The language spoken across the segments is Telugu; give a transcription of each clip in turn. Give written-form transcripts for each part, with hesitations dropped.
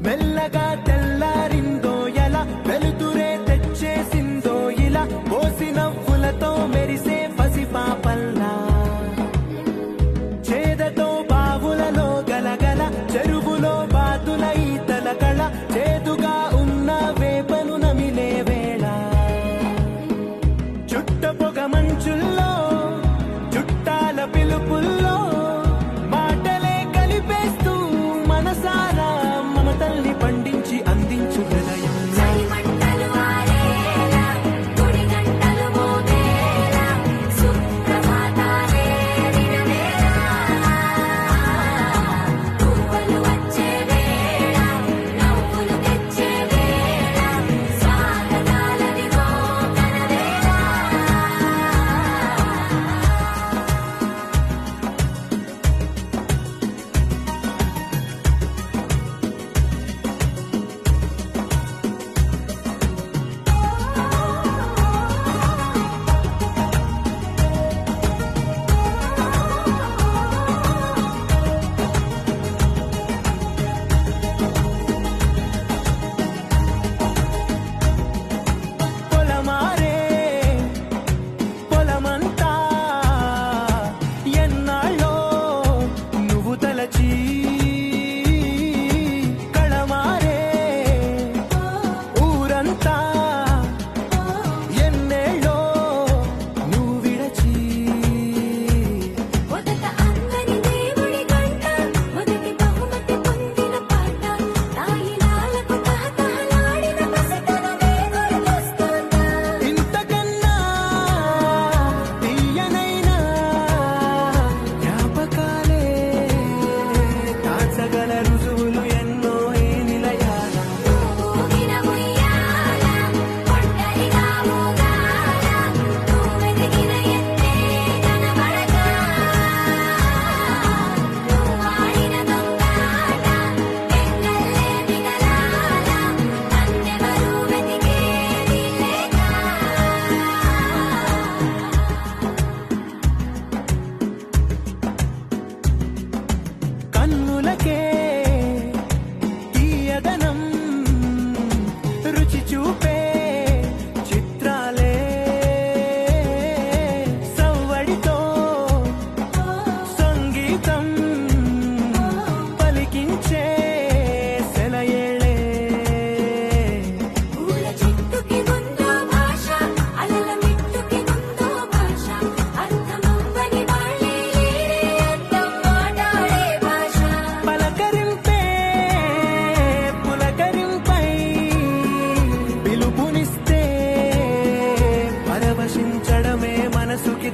మెల్లగా తెల్లారిందో ఎలా వెలుతురే తెచ్చేసిందో ఇలా పోసి నవ్వులతో మెరిసే పసిపాపల్లా చేదతో బావులలో గలగల చెరువులో బాతుల ఈతల కళ చేదుగా ఉన్న వేపను నమిలే వేళ చుట్ట పొగ మంచుల్లో చుట్టాల పిలుపుల్లో మాటలే కలిపేస్తూ మనసారా తల్లి పండించి అందించు హృదయం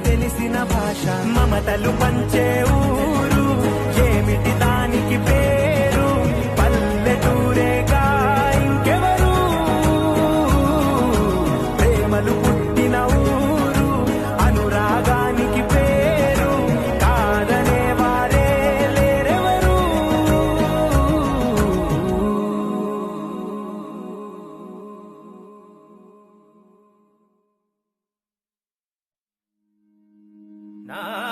తెలిసిన భాష మమతలు పంచే ఊరు ఏమిటి దానికి పేరు పల్లెటూరేగా ఇంకెవరు ప్రేమలు పుట్టిన ఊరు అనురాగానికి పేరు కాదనే వారే లేరెవరు నా